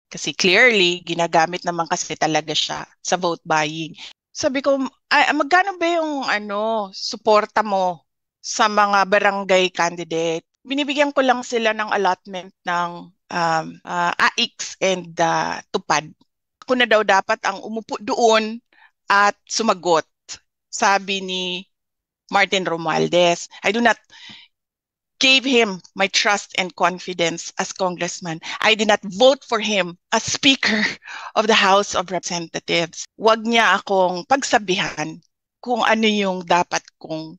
Kasi clearly, ginagamit naman kasi talaga siya sa vote buying. Sabi ko, magkano ba yung suporta mo sa mga barangay candidate? Binibigyan ko lang sila ng allotment ng AIX and tupad. Ako na daw dapat ang umupo doon at sumagot, sabi ni Martin Romualdez. I do not gave him my trust and confidence as congressman. I did not vote for him as Speaker of the House of Representatives. Huwag niya akong pagsabihan kung ano yung dapat kong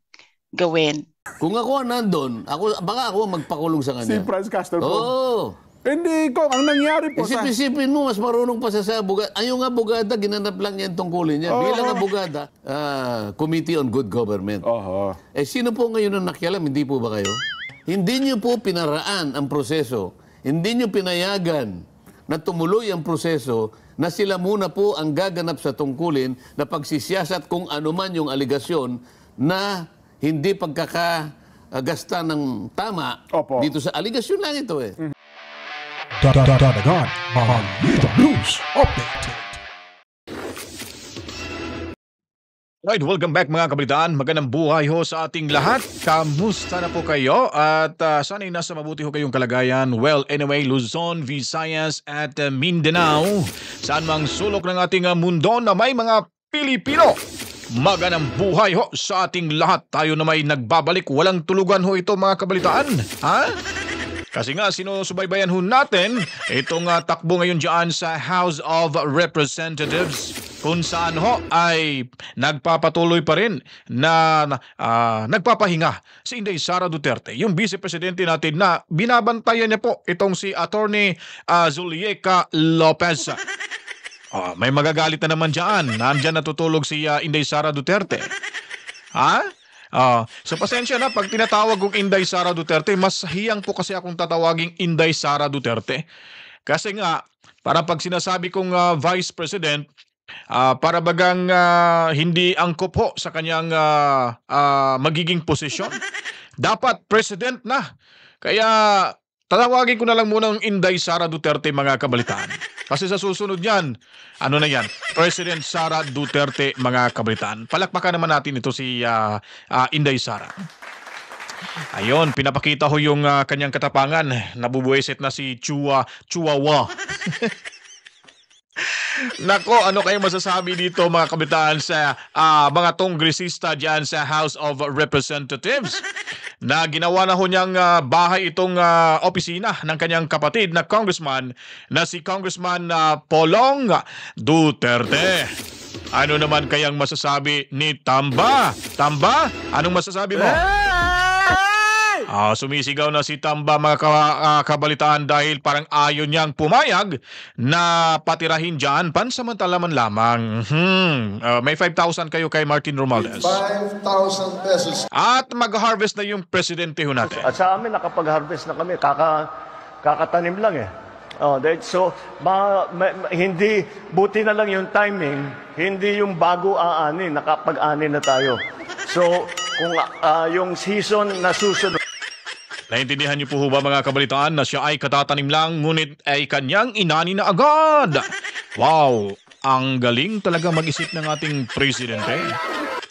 gawin. Kung ako nandun, baka ako magpakulong sa kanya. Si Franz Castro po. Oo. Hindi ko, ang nangyari po Isip-isipin mo, mas marunong pa sa abogada. Ay, yung abogada, ginanap lang niya yung tungkulin niya. Bilang abogada, Committee on Good Government. Sino po ngayon ang nakialam? Hindi po ba kayo? Hindi niyo po pinaraan ang proseso. Hindi niyo pinayagan na tumuloy ang proseso na sila muna po ang gaganap sa tungkulin na pagsisiyasat kung ano man yung aligasyon na hindi pagkakagasta ng tama dito sa aligasyon lang ito eh. Dadagan, Balita News Update. Right, welcome back mga kabalitaan. Magandang buhay ho sa ating lahat. Kamusta na po kayo? At sana'y nasa mabuti ho kayong kalagayan. Well, anyway, Luzon, Visayas at Mindanao. Saan mang sulok ng ating mundo na may mga Pilipino. Magandang buhay ho sa ating lahat. Tayo na may nagbabalik. Walang tulugan ho ito mga kabalitaan. Ha? Kasi nga, sinusubaybayan ho natin itong takbo ngayon dyan sa House of Representatives kung saan ho ay nagpapatuloy pa rin na nagpapahinga si Inday Sara Duterte, yung vice-presidente natin na binabantayan niya po itong si Attorney Zulieca Lopez. May magagalit na naman dyan. Nandyan natutulog si Inday Sara Duterte. Ha? So pasensya na, pag tinatawag kong Inday Sara Duterte, mas hiyang po kasi akong tatawaging Inday Sara Duterte. Kasi nga, para pag sinasabi kong Vice President, para bagang hindi angkop ho sa kanyang magiging posisyon. Dapat President na. Kaya tatawagin ko na lang muna ang Inday Sara Duterte mga kabalitaan. Kasi sa susunod yan, ano na yan? President Sara Duterte mga kabalitaan. Palakpakan naman natin ito si Inday Sara. Ayun, pinapakita ho yung kanyang katapangan. Nabubuesit na si Chihuahua. Nako, ano kayo masasabi dito mga kabitaan sa mga kongresista dyan sa House of Representatives na ginawa na ho niyang bahay itong opisina ng kanyang kapatid na congressman na si Congressman Polong Duterte. Ano naman kayang masasabi ni Tamba? Tamba, anong masasabi mo? Sumisigaw na si Tamba mga kabalitaan dahil parang ayaw niyang pumayag na patirahin dyan pansamantala man lamang. May 5,000 kayo kay Martin Romualdez. 5,000 pesos. At mag-harvest na yung presidente ho natin. At sa amin, nakapag-harvest na kami. Kakatanim lang eh. So, hindi, buti na lang yung timing, hindi yung bago aani, nakapag-ani na tayo. So, kung yung season na susunod, naintindihan niyo po ba mga kabalitaan na siya ay katatanim lang ngunit ay kanyang inani na agad? Wow, ang galing talaga mag-isip ng ating presidente.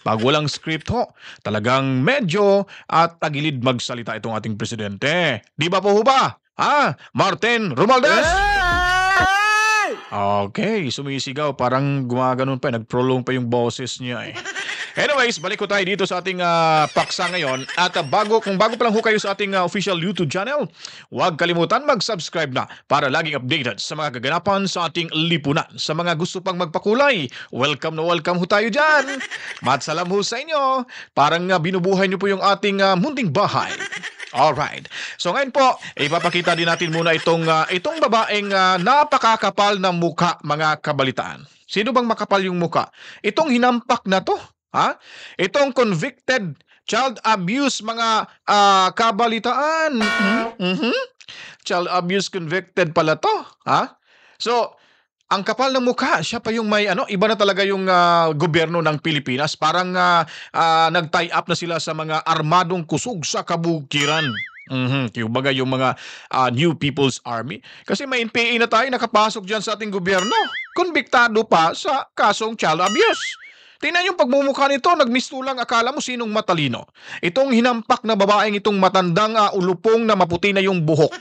Pag walang script ho, talagang medyo tagilid magsalita itong ating presidente. Di ba po ba? Martin Romualdez? Okay, sumisigaw. Parang gumaganon pa. Nag-prolong pa yung boses niya eh. Anyways, balik ko tayo dito sa ating paksa ngayon. At kung bago pa lang ho kayo sa ating official YouTube channel, huwag kalimutan mag-subscribe na para laging updated sa mga kaganapan sa ating lipunan. Sa mga gusto pang magpakulay, welcome na welcome ho tayo dyan. Matsalam ho sa inyo. Parang binubuhay niyo po yung ating munting bahay. Alright. So ngayon po, ipapakita din natin muna itong babaeng napakakapal ng mukha mga kabalitaan. Sino bang makapal yung mukha? Itong hinampak na to. Itong convicted child abuse mga kabalitaan. Child abuse convicted pala to. So, ang kapal ng mukha, siya pa yung may iba na talaga yung gobyerno ng Pilipinas. Parang nag-tie up na sila sa mga armadong kusog sa kabukiran. Yung baga yung mga New People's Army. Kasi may NPA na tayo nakapasok dyan sa ating gobyerno. Konbiktado pa sa kasong child abuse. Tingnan yung pagmumukha nito, nagmistulang akala mo sinong matalino. Itong hinampak na babaeng itong matandang ulupong na maputi na yung buhok.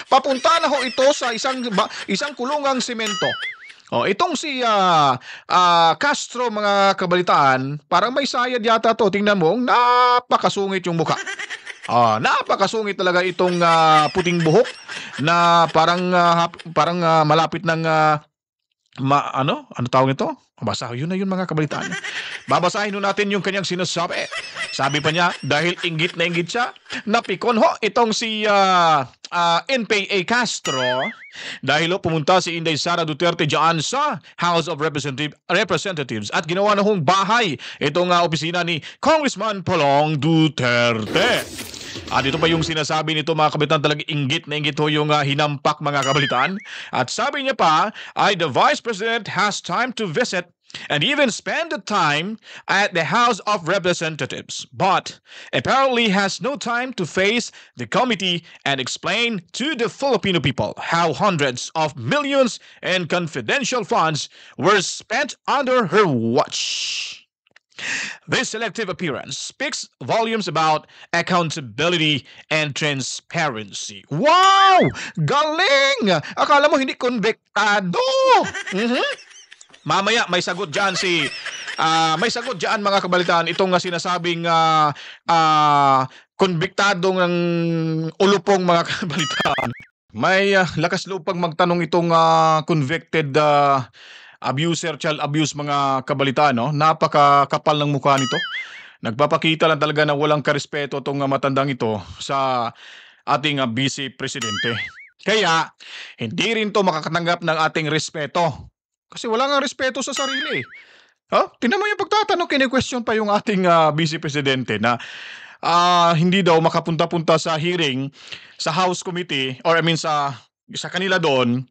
Papunta na ho ito sa isang kulungang semento. Itong si Castro, mga kabalitaan, parang may sayad yata to. Tingnan mo, napakasungit yung mukha. Napakasungit talaga itong puting buhok na parang malapit ng ano tawag ito? Basta yun na yun, mga kabalitaan. Babasahin ho natin yung kanyang sinasabi. Sabi pa niya, dahil inggit na inggit siya, napikon ho itong si NPA Castro dahil pumunta si Inday Sara Duterte dyan sa House of Representatives at ginawa na hong bahay itong opisina ni Congressman Pulong Duterte. Dito pa yung sinasabi nito, mga kabalitaan, talagang inggit na inggit ho yung hinampak, mga kabalitaan. At sabi niya pa, the Vice President has time to visit and even spend the time at the House of Representatives, but apparently has no time to face the committee and explain to the Filipino people how hundreds of millions in confidential funds were spent under her watch. This selective appearance speaks volumes about accountability and transparency. Wow! Galing! Akala mo hindi konbiktado. Mamaya may sagot dyan mga kabalitaan, itong sinasabing konbiktadong ng ulupong, mga kabalitaan. May lakas loob pang magtanong itong convicted abuser, child abuse, mga kabalitaan, no? Napakakapal ng mukha nito. Nagpapakita lang talaga na walang karespeto itong matandang ito sa ating Vice Presidente. Kaya, hindi rin to makakatanggap ng ating respeto. Kasi wala nga respeto sa sarili. Tingnan mo yung pagtatanong, kine-question pa yung ating Vice Presidente na hindi daw makapunta-punta sa hearing sa House Committee, or sa kanila doon,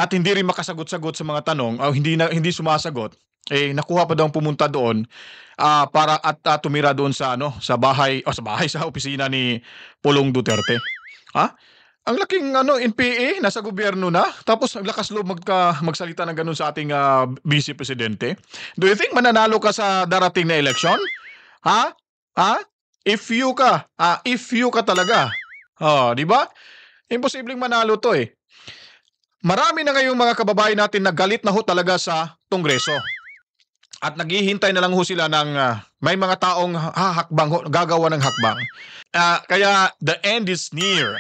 at hindi rin makasagot-sagot sa mga tanong, hindi sumasagot. Nakuha pa daw pumunta doon para at tumira doon sa sa opisina ni Pulong Duterte. Ang laking NPA nasa gobyerno na, tapos ang lakas loob magsalita ng ganun sa ating Vice Presidente. Do you think mananalo ka sa darating na election? If you ka talaga. Di ba? Imposibleng manalo to eh. Marami na ngayong mga kababayan natin na galit na ho talaga sa Kongreso. At naghihintay na lang ho sila ng may mga taong gagawa ng hakbang. Kaya the end is near.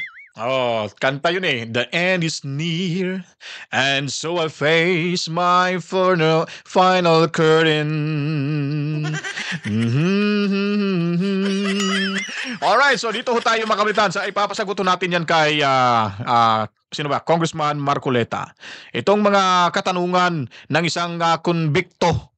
Kanta yun eh. The end is near, and so I face my final curtain. Alright, so dito ho tayo, mga kabalitaan. Ipapasagutin natin yan kay sino ba? Congressman Marcoleta. Itong mga katanungan ng isang konbikto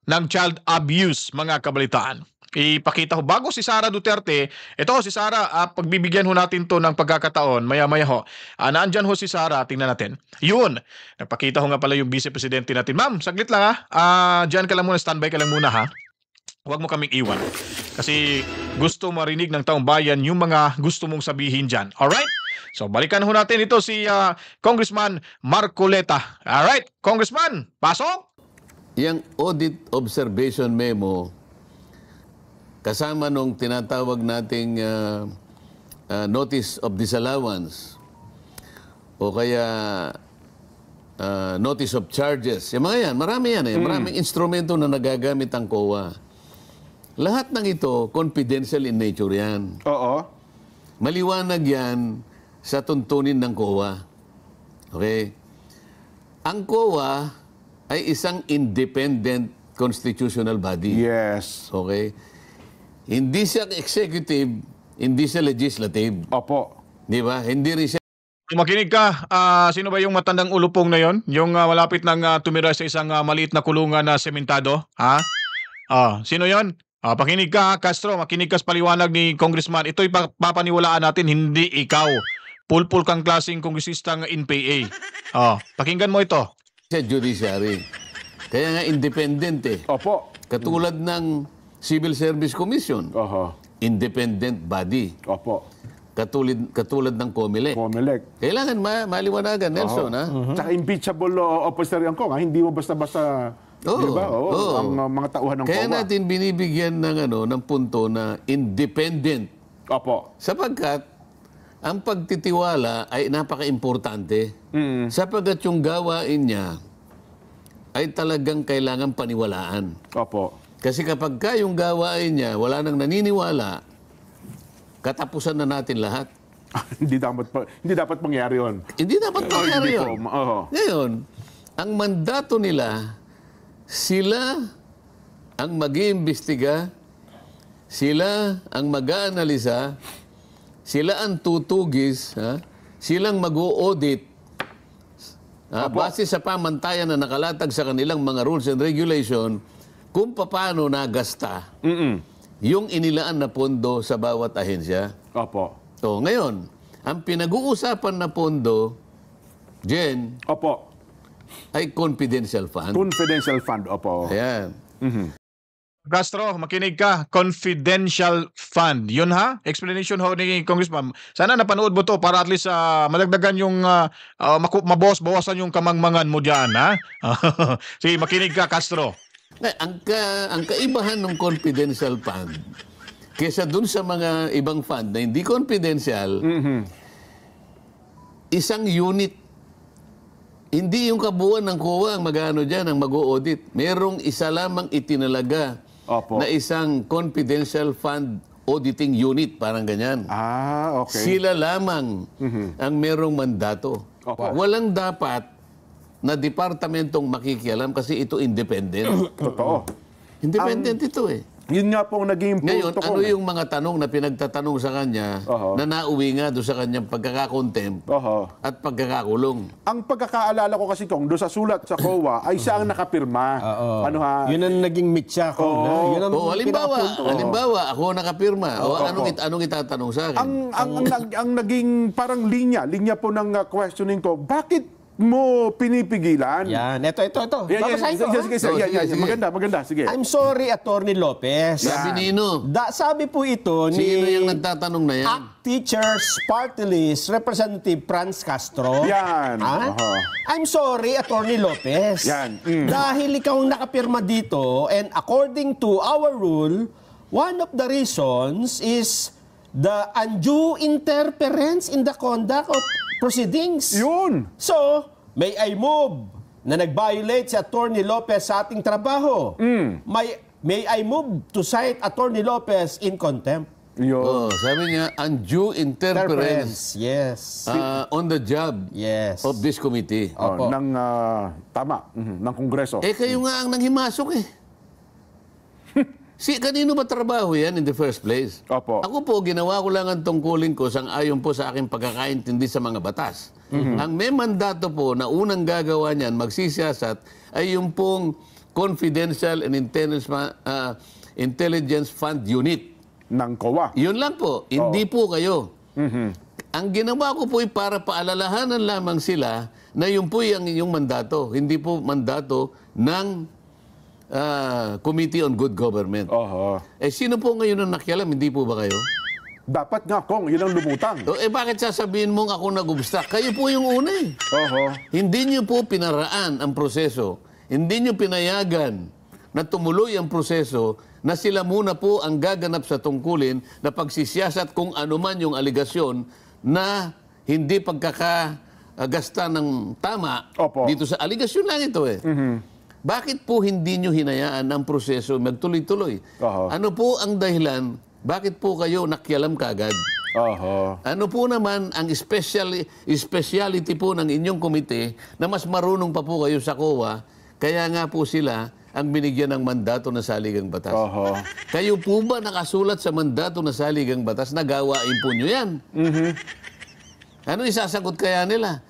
ng child abuse, mga kabalitaan. Ipakita ho bago si Sara Duterte. Ito ho si Sara, pagbibigyan ho natin to ng pagkakataon, maya-maya ho. Naandyan ho si Sara, tingnan natin. Yun, nagpakita ho nga pala yung Vice Presidente natin. Ma'am, saglit lang dyan ka lang muna, standby ka lang muna ha. Huwag mo kaming iwan. Kasi gusto marinig ng taong bayan yung mga gusto mong sabihin dyan. Alright? So balikan ho natin ito si Congressman Marcoleta. Alright, Congressman, pasok! Yang audit observation memo, kasama nung tinatawag nating notice of disallowance o kaya notice of charges. Yung mga yan, marami yan eh. Maraming instrumento na nagagamit ang COA. Lahat ng ito, confidential in nature yan. Oo. Maliwanag yan sa tuntunin ng COA. Okay? Ang COA ay isang independent constitutional body. Yes. Okay? Hindi siya executive, hindi siya legislative. Opo. Di ba? Hindi rin siya. Makinig ka, sino ba yung matandang ulupong na yon? Yung malapit nang tumira sa isang maliit na kulungan na sementado? Sino yon? Pakinig ka, Castro, makinig ka sa paliwanag ni Congressman. Ito'y papaniwalaan natin, hindi ikaw. Pulpul kang klaseng kongresistang NPA. Pakinggan mo ito. Siya judiciary. Kaya nga independent eh. Opo. Katulad ng Civil Service Commission. Oho. Independent body. Opo. Katulad ng COMELEC. Comelec. Kailangan maliwanagan, Nelson, ha? Tsaka impeachable officer yan ko. Hindi mo basta-basta, Oo, di ba? oo. Ang mga tauhan ng Kaya COA. natin binibigyan ng punto na independent. Opo. Sapagkat ang pagtitiwala ay napaka-importante. Sapagkat yung gawain niya ay talagang kailangan paniwalaan. Opo. Kasi kapag yung gawain niya, wala nang naniniwala, katapusan na natin lahat. hindi dapat mangyari yun. Hindi dapat mangyari Hindi yun. po. Oho. Ngayon, ang mandato nila, sila ang mag-iimbestiga, sila ang mag-aanalisa, sila ang tutugis, silang mag-o-audit, base sa pamantayan na nakalatag sa kanilang mga rules and regulation, kung paano nagasta yung inilaan na pondo sa bawat ahensya. Opo. So, ngayon, ang pinag-uusapan na pondo, Jen, Opo. ay confidential fund. Confidential fund. Opo. Ayan. Castro, makinig ka. Confidential fund. Yun ha? Explanation ho ni Congressman. Sana napanood mo to para at least madagdagan yung mabawasan yung kamangmangan mo dyan, ha? Sige, makinig ka, Castro. Ang kaibahan ng confidential fund, kesa dun sa mga ibang fund na hindi confidential, isang unit. Hindi yung kabuuan ng COA ang mag-ano dyan, ang mag-o-audit. Merong isa lamang itinalaga Opo. na isang confidential fund auditing unit, parang ganyan. Okay. Sila lamang ang merong mandato. Opo. Walang dapat na departamentong makikialam kasi ito independent. Totoo. Independent ito eh. Yun nga po ang naging Ngayon, punto ko. ano yung mga tanong na pinagtatanong sa kanya Oho. na nauwi nga doon sa kanyang pagkakakontempt Oho. at pagkakakulong? Ang pagkakaalala ko kasi kong doon sa sulat sa COA ay siya ang nakapirma. Ano ha? Yun ang naging mitya ko. Oo. Yun ang Halimbawa, ako nakapirma. Anong itatanong sa akin? Ang naging parang linya po ng questioning ko, bakit mo pinipigilan? Yan. Ito. Babasahin ko. Sige. Sige. Maganda. Sige. I'm sorry, Attorney Lopez. Sabi nino. Sabi po ito ni Sino yung nagtatanong na yan? ACT Teachers Party List Representative Franz Castro. Yan. Ha? Oho. I'm sorry, Attorney Lopez. Yan. Dahil ikaw ang nakapirma dito and according to our rule, one of the reasons is the undue interference in the conduct of proceedings. Yun. So, may I move na nag-violate si Attorney Lopez sa ating trabaho. May I move to cite Attorney Lopez in contempt. Yun. Sabi niya, undue interference Yes. on the job Yes. of this committee. Opo. Ng Kongreso. Kayo nga ang nanghimasok eh. Kanino ba trabaho yan in the first place? Opo. Ako po, ginawa ko lang ang tungkulin ko sang-ayon po sa aking pagkakaintindi sa mga batas. Ang may mandato po na unang gagawa niyan, magsisiyasat, ay yung pong Confidential and Intelligence Fund Unit. Ng COA. Yun lang po. Hindi po kayo. Ang ginawa ko po ay para paalalahanan lamang sila na yun po yung inyong mandato. Hindi po mandato ng Committee on Good Government. Oho. Sino po ngayon ang nakialam? Hindi po ba kayo? Dapat nga, Kong, yun ang lumutang. Bakit sasabihin mong ako nag-obstruct? Kayo po yung una eh. Oho. Hindi nyo po pinaraan ang proseso. Hindi nyo pinayagan na tumuloy ang proseso na sila muna po ang gaganap sa tungkulin na pagsisiyasat kung anuman yung aligasyon na hindi pagkakagasta ng tama. Opo. Dito sa aligasyon lang ito eh. Bakit po hindi nyo hinayaan ang proseso magtuloy-tuloy? Oho. Ano po ang dahilan? Bakit po kayo nakialam kagad? Oho. Ano po naman ang speciality po ng inyong komite na mas marunong pa po kayo sa COA, kaya nga po sila ang binigyan ng mandato na saligang batas. Oho. Kayo po ba nakasulat sa mandato na saligang batas na gawain po nyo yan? Ano isasagot kaya nila?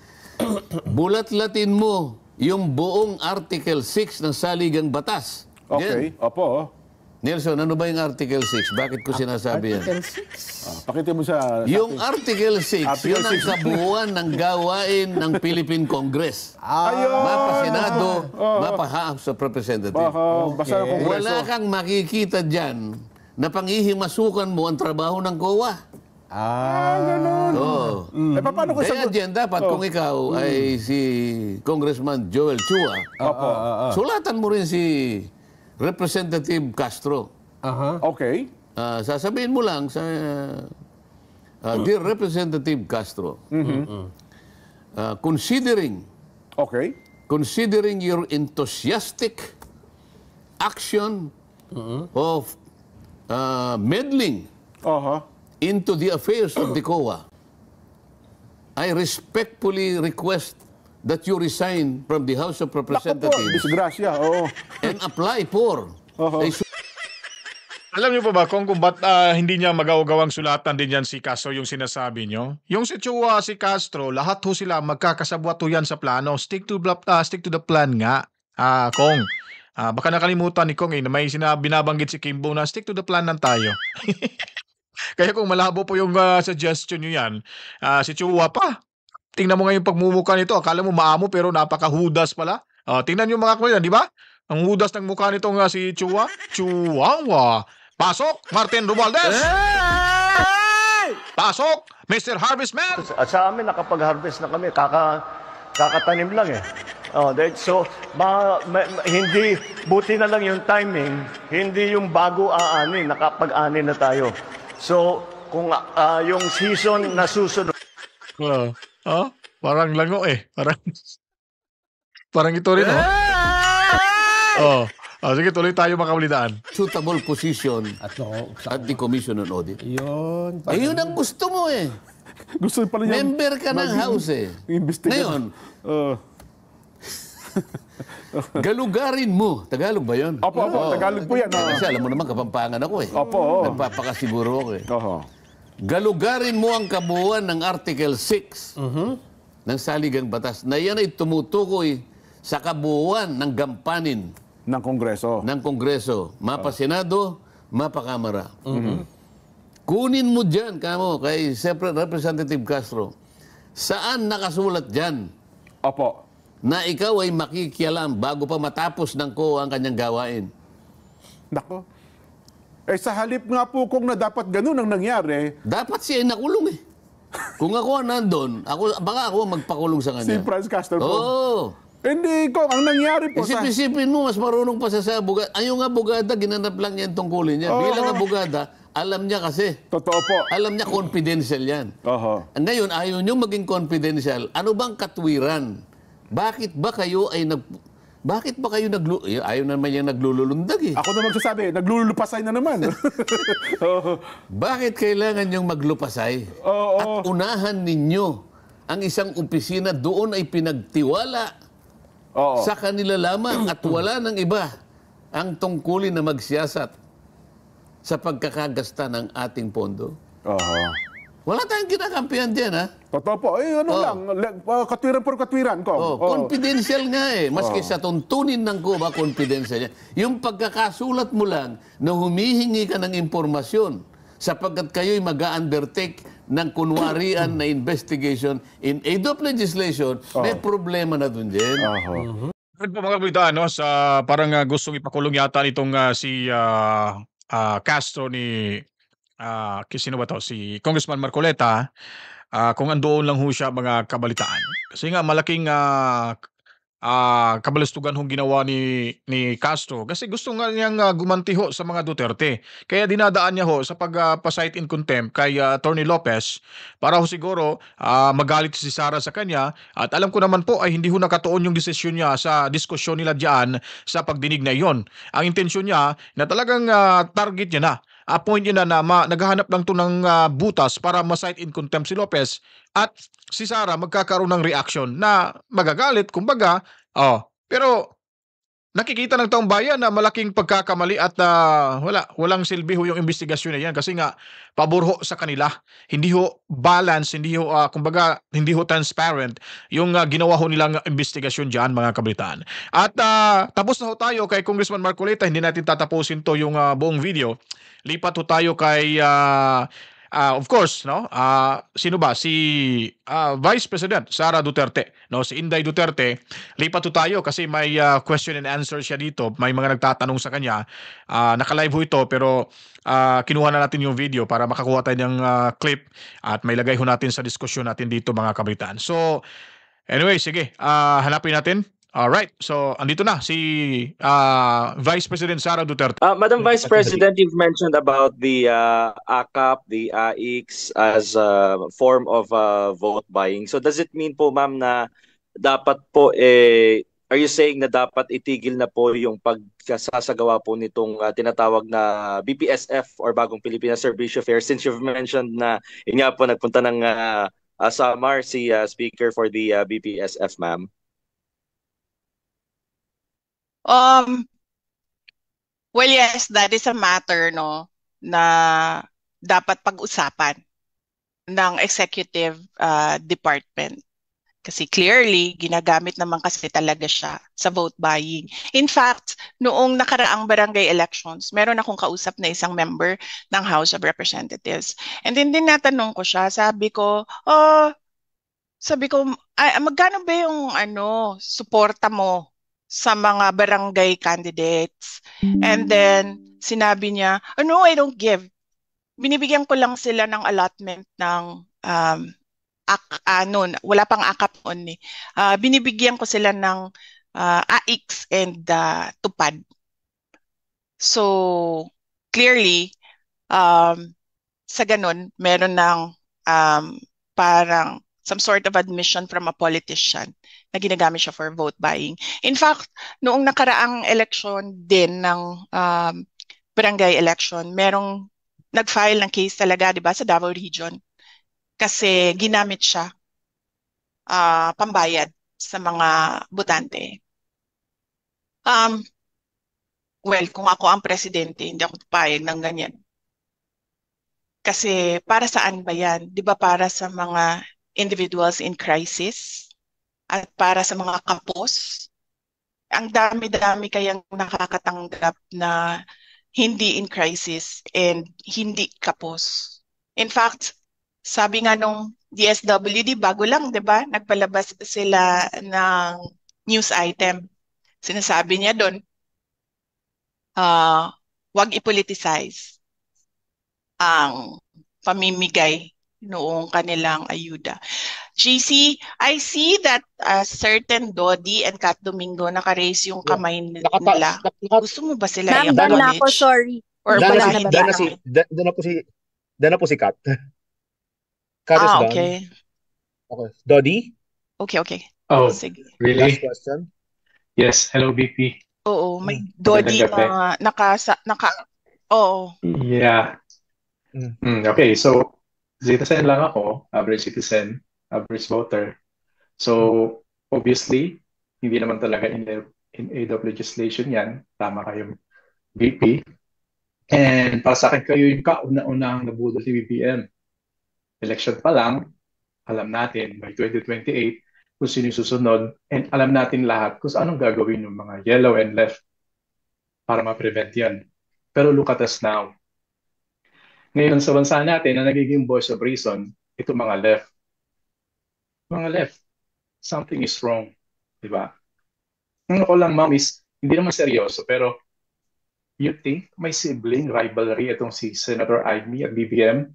Bulat-latin mo yung buong Article 6 ng saligang batas. Okay. Yan. Opo. Nelson, ano ba yung Article 6? Bakit ko sinasabi yan? Article 6. Pakita mo sa... Yung Article 6, Article yun ang 6. kabuuan ng gawain ng Philippine Congress. Ayun! Mapa Senado, mapa House of Representatives. Basta ng Kongreso. Wala kang makikita dyan na panghihimasukan mo ang trabaho ng COA. Ganun. Oo. Paano ko Kaya sagot? dyan, dapat kung ikaw ay si Congressman Joel Chua, sulatan mo rin si Representative Castro. Okay. Sasabihin mo lang sa Dear Representative Castro, considering Okay. your enthusiastic action of meddling into the affairs of the COA, I respectfully request that you resign from the House of Naku po, Representatives disgrasya. Oo. and apply for a Alam niyo po ba kung ba't hindi niya magawagawang sulatan din yan si Castro yung sinasabi niyo? Yung si Chua, si Castro, lahat ho sila magkakasabwat ho yan sa plano. Stick to the plan nga, Kong. Baka nakalimutan ni Kong na may binabanggit si Kimbo na stick to the plan lang tayo. Kaya kung malabo po yung suggestion niyo yan, si Chua pa. Tingnan mo ngayon pagmumukha nito. Akala mo maamo pero napakahudas pala. Tingnan niyo mga kuya, di ba? Ang hudas ng mukha nitong si Chua. Chihuahua. Pasok, Martin Romualdez! Pasok, Mr. Harvestman! At sa amin, nakapag-harvest na kami. Kakatanim lang eh. So, hindi, buti na lang yung timing, hindi yung bago aanin, nakapag-anin na tayo. So, kung yung season na susunod, Parang lango eh. Parang ito rin sige, tuloy tayo mga kabalitaan. suitable position At the Commission on Audit. yun. Yun ang gusto mo eh. Gusto pala niya. Member ka ng House eh. Ngayon, galugarin mo. Tagalog ba yun? Opo, Tagalog po yan. Kasi alam mo naman, Kapampangan ako eh. Opo. Nagpapakasiguro ako eh. Oho. Galugarin mo ang kabuuan ng Article 6 ng Saligang Batas na yan ay tumutukoy sa kabuuan ng gampanin Ng Kongreso. ng Kongreso, mapa Senado, mapa Kamara. Kunin mo dyan, kay Representative Castro, saan nakasulat dyan Opo. na ikaw ay makikialam bago pa matapos ng COA ang kanyang gawain? Nako. Sa halip nga po kung na dapat ganun ang nangyari, Dapat siya ay nakulong eh. Kung ako nandun, baka ako magpakulong sa si kanya. Franz Castro po. Oo. Hindi ko, ang nangyari po Isip-isipin mo, mas marunong pa siya sa abogada. Ay, yung abogada, ginanap lang niya yung tungkulin niya. Bilang abogada, alam niya kasi. Totoo po. Alam niya confidential yan. Oho. Ngayon, ayaw niyo maging confidential. Ano bang katwiran? Bakit ba kayo ayaw naman yung naglululundag eh. Ako na magsasabi, naglulupasay na naman. Oho. Bakit kailangan yung maglupasay? At unahan ninyo ang isang opisina doon ay pinagtiwala Oo. sa kanila lamang at wala ng iba ang tungkulin na magsiyasat sa pagkakagasta ng ating pondo. Oho. Wala tayong kinakampihan dyan, ha? Totoo po. Katwiran por katwiran ko. Confidential nga eh. Maski sa tuntunin ng COA, confidential yan. Yung pagkakasulat mo lang na humihingi ka ng impormasyon sapagkat kayo'y mag-undertake ng kunwarian na investigation in aid of legislation, may problema na dun dyan. Red po mga kabalitaan, sa parang gustong ipakulong yata nitong si Castro ni sino ba to? Si Congressman Marcoleta, kung andoon lang ho siya mga kabalitaan. Kasi nga malaking kabalastugan hong ginawa ni Castro kasi gusto nga niyang gumanti ho sa mga Duterte. Kaya dinadaan niya ho sa pag-cite in contempt kay Attorney Lopez para ho siguro magalit si Sara sa kanya at alam ko naman po ay hindi ho nakatuon yung desisyon niya sa diskusyon nila diyan sa pagdinig na iyon. Ang intensyon niya na talagang target niya na point niya na naghahanap lang to ng butas para ma-cite in contempt si Lopez at si Sara magkakaroon ng reaction na magagalit kumbaga pero nakikita ng taong bayan na malaking pagkakamali at walang silbi ho yung investigasyon na yan kasi nga pabor ho sa kanila. Hindi ho balance, hindi ho kumbaga hindi ho transparent yung ginawa ho nilang investigasyon diyan mga kabritaan. At tapos na ho tayo kay Congressman Marcoleta, hindi natin tatapusin to yung buong video. Lipat ho tayo kay of course, no? Sino ba? Si Vice President Sara Duterte, no? Si Inday Duterte. Lipat to tayo kasi may question and answer siya dito. May mga nagtatanong sa kanya. Naka-live ho ito pero kinuha na natin yung video para makakuha tayo ng clip at may lagay ho natin sa diskusyon natin dito mga kabritaan. So, anyway, sige. Hanapin natin. Alright, so andito na si Vice President Sara Duterte. Madam Vice President, you've mentioned about the AKAP, the AIX as a form of vote buying. So does it mean po ma'am na dapat po are you saying na dapat itigil na po yung pagkasasagawa po nitong tinatawag na BPSF or Bagong Pilipinas Servicio Fair, since you've mentioned na yun nga po nagpunta ng Samar si Speaker for the BPSF, ma'am? Well, yes, that is a matter, no, na dapat pag-usapan ng executive department. Kasi clearly, ginagamit naman kasi talaga siya sa vote buying. In fact, noong nakaraang barangay elections, meron akong kausap na isang member ng House of Representatives. And then natanong ko siya, sabi ko, magkano ba yung suporta mo sa mga barangay candidates? And then sinabi niya, no, I don't give. Binibigyan ko lang sila ng allotment ng wala pang akap on binibigyan ko sila ng AIX and tupad. So clearly sa ganun meron ng parang some sort of admission from a politician na ginagamit siya for vote buying. In fact, noong nakaraang election din ng barangay election, merong nag-file ng case talaga, 'di ba, sa Davao Region. Kasi ginamit siya pambayad sa mga botante. Well, kung ako ang presidente, hindi ako papayag ng ganyan. Kasi para saan ba yan? 'Di ba para sa mga individuals in crisis? At para sa mga kapos, ang dami-dami kayang nakakatanggap na hindi in crisis and hindi kapos. In fact, sabi nga nung DSWD, bago lang, di ba? Nagpalabas sila ng news item. Sinasabi niya doon, wag i-politicize ang pamimigay noong kanilang ayuda. GC, I see that certain Dodi and Kat Domingo naka-raise yung kamay nila. Gusto mo ba sila Ma'am, done na ako, i-acknowledge? sorry. Or Done wala na na ba? Done na po si Kat. Kat is done. Okay. Okay. Dodi? Okay. Oh, sige. Really? Last question. Yes, hello BP. Oo, may Dodi na oo. Yeah. Okay, so citizen lang ako, average citizen, average voter. So, obviously, hindi naman talaga in aid of legislation yan. Tama kayo, BP. And para sa akin, kayo yung kauna-unang nabudol ni BBM. Election pa lang, alam natin by 2028 kung sino susunod, and alam natin lahat kung anong gagawin ng mga yellow and left para ma-prevent yan. Pero look at us now. Ngayon sa bansa natin na nagiging voice of reason, ito mga left. Mga left, something is wrong. Diba? Ang ako lang, ma'am, is hindi naman seryoso, pero you think may sibling rivalry itong si Senator Amy at BBM?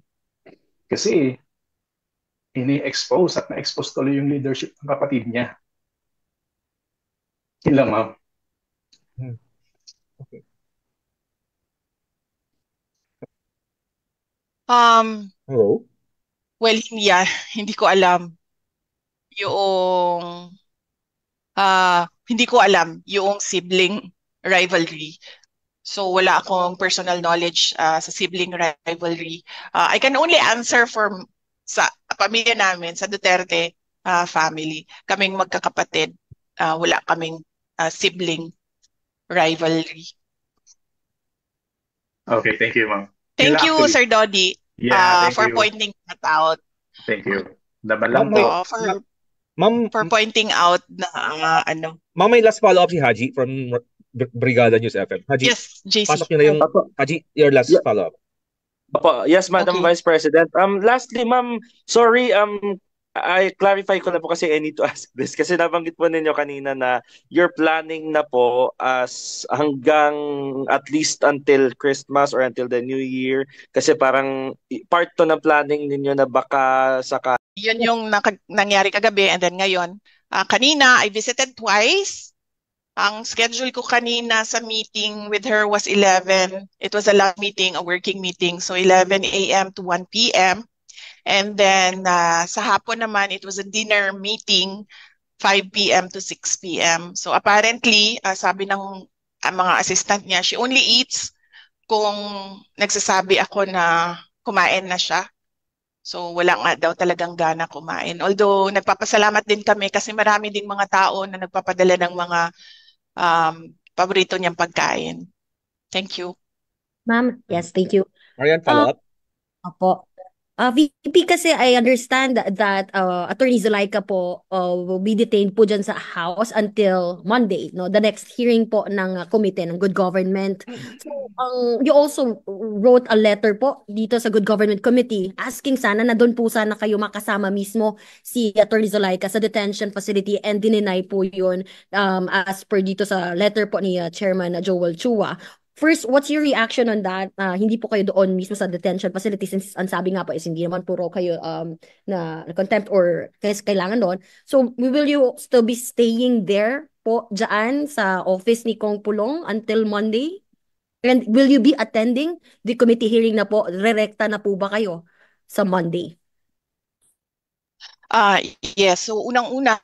Kasi ini-expose at na-expose tuloy yung leadership ng kapatid niya. Yun lang, ma'am. Okay. Hello? Well, hindi ko alam yung sibling rivalry. So wala akong personal knowledge sa sibling rivalry. I can only answer sa pamilya namin, sa Duterte family. Kaming magkakapatid, wala kaming sibling rivalry. Okay, thank you, ma'am. Thank you, Sir Dodi, thank for you. pointing that out. Thank you. Daban lang po. Oo, for pointing out na ano. Ma'am, may last follow-up si Haji from Brigada News FM. Haji, Yes, JC. pasok niyo na yung, Haji, your last follow-up. Yes, Madam Okay. Vice President. Lastly, ma'am, sorry, I clarify ko na po kasi I need to ask this kasi nabanggit po ninyo kanina na you're planning na po as hanggang at least until Christmas or until the New Year kasi parang part to ng planning ninyo na baka saka Yun yung nangyari kagabi and then ngayon. Kanina, I visited twice. Ang schedule ko kanina sa meeting with her was 11. It was a last meeting, a working meeting. So 11 a.m. to 1 p.m. And then sa hapon naman, it was a dinner meeting, 5 p.m. to 6 p.m. So apparently, sabi ng mga assistant niya, she only eats kung nagsasabi ako na kumain na siya. So wala nga daw talagang gana kumain. Although nagpapasalamat din kami kasi marami ding mga tao na nagpapadala ng mga paborito niyang pagkain. Thank you. Ma'am, yes, thank you. Marian, follow-up? Opo. VP, kasi I understand that Attorney Zulaika po will be detained po dyan sa House until Monday, no? The next hearing po ng Committee ng Good Government. So, you also wrote a letter po dito sa Good Government Committee asking sana na doon po sana kayo makasama mismo si Attorney Zulaika sa detention facility and dininay po yun as per dito sa letter po ni Chairman Joel Chua. First, what's your reaction on that? Hindi po kayo doon mismo sa detention facility since ang sabi nga po is hindi naman puro kayo na contempt or kailangan doon. So, will you still be staying there po dyan sa office ni Kong Pulong until Monday? And will you be attending the committee hearing na po? Rerekta na po ba kayo sa Monday? Yes, so unang-una,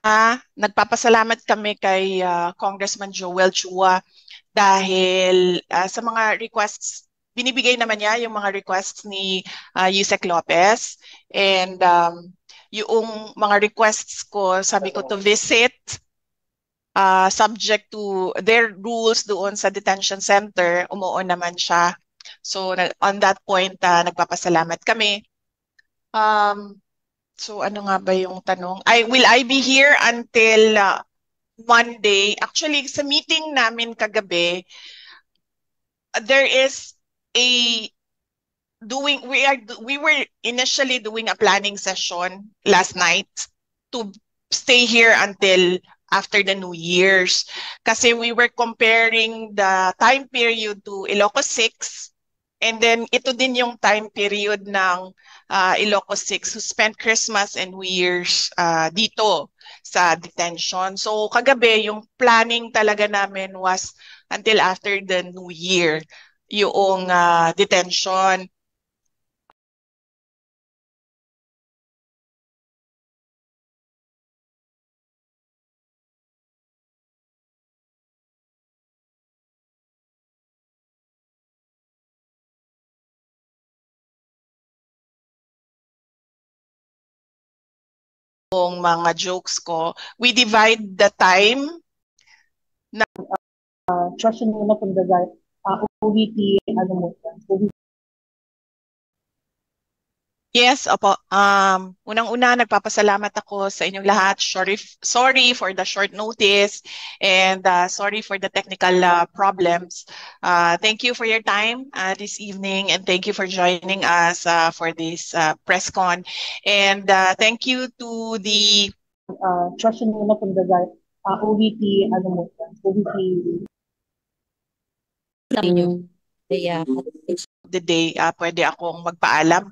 nagpapasalamat kami kay Congressman Joel Chua dahil sa mga requests, binibigay naman niya yung mga requests ni Yusek Lopez. And yung mga requests ko, sabi ko to visit, subject to their rules doon sa detention center, umuon naman siya. So on that point, nagpapasalamat kami. So ano nga ba yung tanong? Will I be here until Monday? Actually, sa meeting namin kagabi, there is we were initially doing a planning session last night to stay here until after the New Year's. Kasi we were comparing the time period to Ilocos 6 and then ito din yung time period ng Ilocos 6 who spent Christmas and New Year's dito sa detention. So kagabi, yung planning talaga namin was until after the New Year, yung detention. Yung mga jokes ko, we divide the time na question muna from the guy, OVP, ano mo, Yes, opo. Unang-una, nagpapasalamat ako sa inyong lahat. Sorry for the short notice and sorry for the technical problems. Thank you for your time this evening and thank you for joining us for this press con. And thank you to the question muna from the guy, OVP, ano mo, OVP. The day, pwede akong magpaalam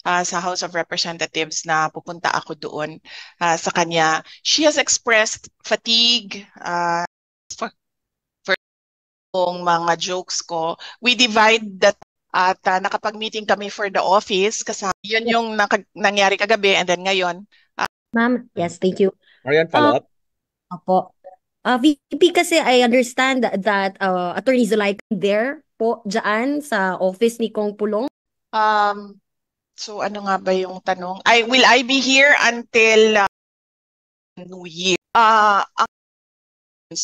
sa House of Representatives na pupunta ako doon sa kanya. She has expressed fatigue for mga jokes ko. We divide that at nakapag-meeting kami for the office kasi yun yung nangyari kagabi and then ngayon. Ma'am, yes, thank you. Marian, follow-up? Opo. VP, kasi I understand that Attorney Zulaika there po dyan sa office ni Kong Pulong. So ano nga ba yung tanong? Will I be here until New Year?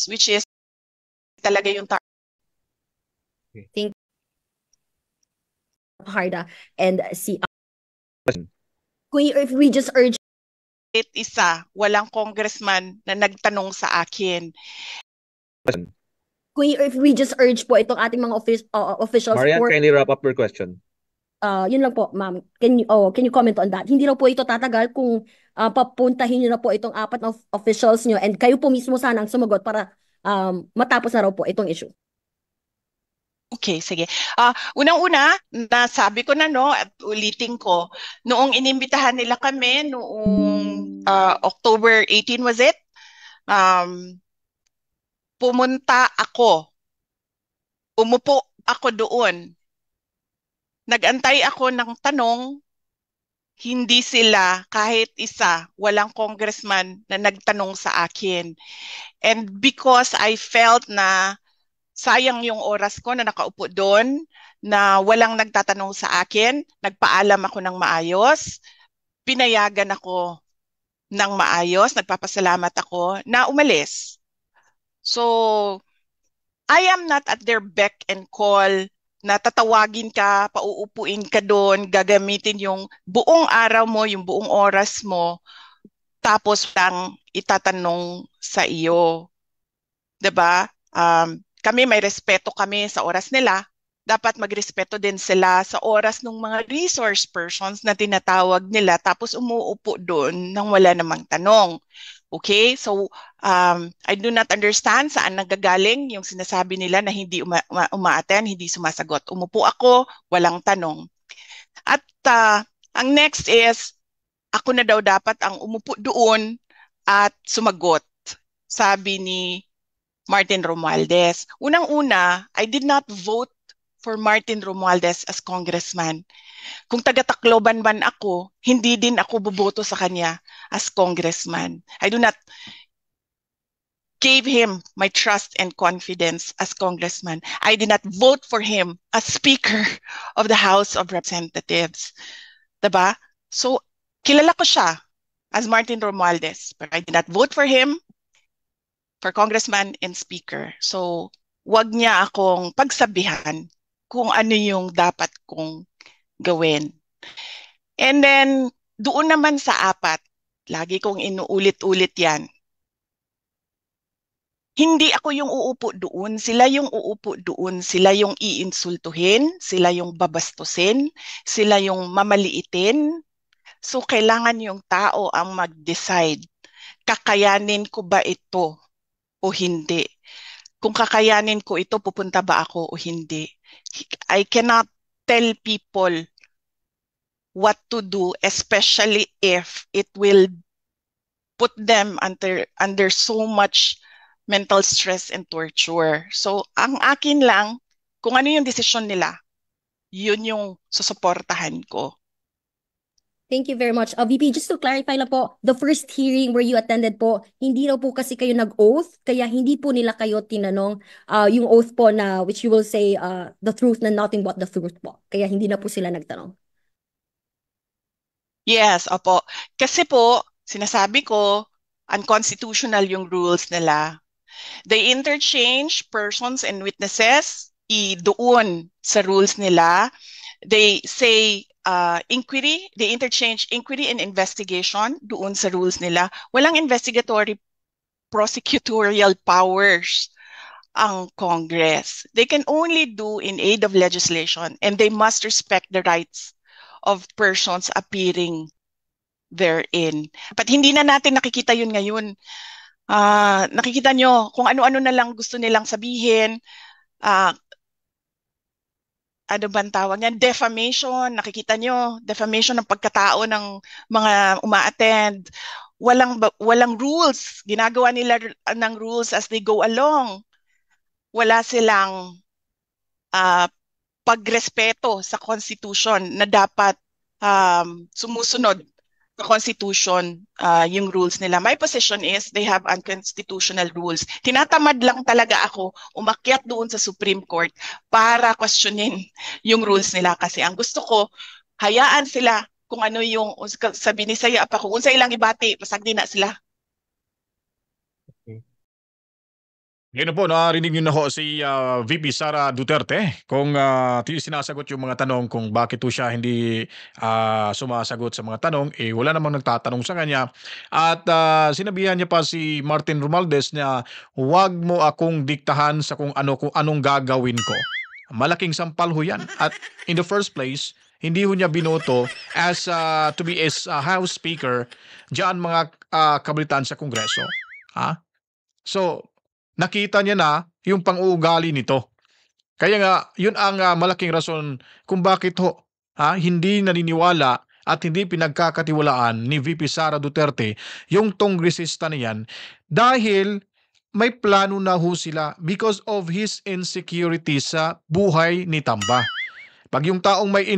Which is talaga yung Thank Harda and si if we just urge isa, walang congressman na nagtanong sa akin. If we just urge po itong ating mga officials Marian, for kindly wrap up your question. yun lang po, ma'am. Can you comment on that? Hindi raw po ito tatagal kung papuntahin niyo na po itong apat na officials niyo and kayo po mismo sana ang sumagot para matapos na raw po itong issue. Okay, sige. Unang-una, nasabi ko na no at ulitin ko, noong inimbitahan nila kami noong October 18 was it? Pumunta ako. Umupo ako doon. Nagantay ako ng tanong, hindi sila kahit isa, walang congressman na nagtanong sa akin. And because I felt na sayang yung oras ko na nakaupo doon, na walang nagtatanong sa akin, nagpaalam ako ng maayos, pinayagan ako ng maayos, nagpapasalamat ako na umalis. So, I am not at their beck and call na tatawagin ka, pauupuin ka doon, gagamitin yung buong araw mo, yung buong oras mo, tapos lang itatanong sa iyo. 'Di ba? Kami may respeto kami sa oras nila. Dapat magrespeto din sila sa oras ng mga resource persons na tinatawag nila tapos umuupo doon nang wala namang tanong. Okay? So, I do not understand saan nanggagaling yung sinasabi nila na hindi uma-attend, hindi sumasagot. Umupo ako, walang tanong. At ang next is, ako na daw dapat ang umupo doon at sumagot. Sabi ni Martin Romualdez. Unang-una, I did not vote for Martin Romualdez as congressman. Kung taga-Tacloban man ako, hindi din ako boboto sa kanya as congressman. I do not give him my trust and confidence as congressman. I did not vote for him as Speaker of the House of Representatives. Diba? So, kilala ko siya as Martin Romualdez, but I did not vote for him for congressman and speaker. So, wag niya akong pagsabihan kung ano yung dapat kong gawin. And then, doon naman sa apat, lagi kong inuulit-ulit yan. Hindi ako yung uupo doon, sila yung uupo doon, sila yung iinsultuhin, sila yung babastusin, sila yung mamaliitin. So, kailangan yung tao ang mag-decide. Kakayanin ko ba ito o hindi? Kung kakayanin ko ito, pupunta ba ako o hindi? I cannot tell people what to do, especially if it will put them under so much mental stress and torture. So, ang akin lang, kung ano yung desisyon nila, yun yung susuportahan ko. Thank you very much. VP, just to clarify lang po, the first hearing where you attended po, hindi raw po kasi kayo nag-oath, kaya hindi po nila kayo tinanong yung oath po na which you will say the truth na nothing but the truth po. Kaya hindi na po sila nagtanong. Yes, opo. Kasi po, sinasabi ko, unconstitutional yung rules nila. They interchange persons and witnesses doon sa rules nila. They say inquiry, they interchange inquiry and investigation doon sa rules nila. Walang investigatory prosecutorial powers ang Congress. They can only do in aid of legislation and they must respect the rights of persons appearing therein. But hindi na natin nakikita yun ngayon. Nakikita nyo kung ano-ano na lang gusto nilang sabihin. Ano bang tawag yan? Defamation. Nakikita nyo, defamation ng pagkatao ng mga uma-attend. Walang rules. Ginagawa nila ng rules as they go along. Wala silang pagrespeto sa Constitution na dapat sumusunod sa Constitution yung rules nila. My position is they have unconstitutional rules. Tinatamad lang talaga ako umakyat doon sa Supreme Court para questionin yung rules nila kasi ang gusto ko, hayaan sila kung ano yung sabi ni Saya pa kung unsa ilang ibati, pasagdi na sila. Ngayon po, narinig niyo na ho si VP Sara Duterte kung sinasagot yung mga tanong kung bakit po siya hindi sumasagot sa mga tanong. Wala namang nagtatanong sa kanya. At sinabihan niya pa si Martin Romualdez na huwag mo akong diktahan sa kung anong gagawin ko. Malaking sampal ho yan. At in the first place, hindi ho niya binoto as to be as House Speaker diyan mga kabalitaan sa Kongreso. So, nakita niya na yung pang-uugali nito. Kaya nga, yun ang malaking rason kung bakit hindi naniniwala at hindi pinagkakatiwalaan ni VP Sara Duterte yung kongresista na yan dahil may plano na ho sila because of his insecurity sa buhay ni Tamba. Pag yung taong may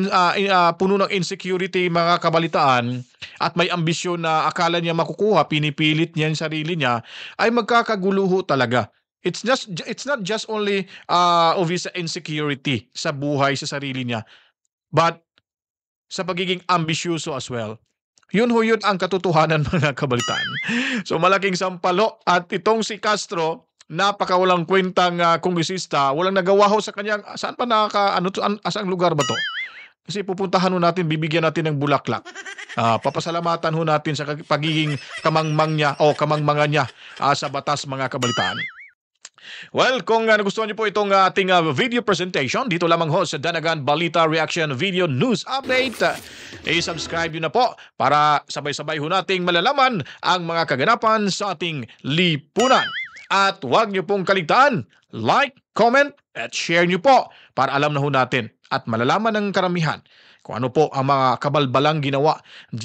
puno ng insecurity, mga kabalitaan, at may ambisyon na akala niya makukuha, pinipilit niya yung sarili niya, ay magkakagulo ho talaga. It's not just only of his insecurity sa buhay, sa sarili niya, but sa pagiging ambisyoso as well. Yun ang katotohanan, mga kabalitaan. So malaking sampalo, at itong si Castro, napakawalang kwentang kongresista, walang nagawa ho sa kanya. Saan pa asang lugar ba to? Kasi pupuntahan ho natin, bibigyan natin ng bulaklak. Papasalamatan ho natin sa pagiging kamangmanga niya sa batas, mga kabalitaan. Well, kung nagustuhan niyo po itong ating video presentation, dito lamang ho sa Danagan Balita Reaction Video News Update. I-subscribe nyo na po para sabay-sabay ho nating malalaman ang mga kaganapan sa ating lipunan. At huwag niyo pong kaligtaan, like, comment, at share niyo po para alam na ho natin at malalaman ng karamihan kung ano po ang mga kabalbalang ginawa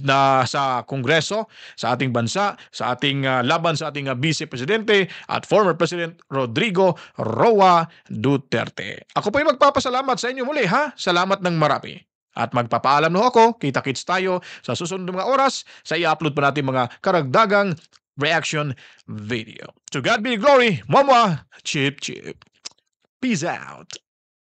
na sa Kongreso, sa ating bansa, sa ating laban sa ating Vice Presidente at former President Rodrigo Roa Duterte. Ako po ay magpapasalamat sa inyo muli Salamat ng marami. At magpapaalam na ako, kita-kits tayo sa susunod mga oras sa i-upload pa natin mga karagdagang reaction video. To God be the glory, Mwah Mwah, Chip Chip. Peace out.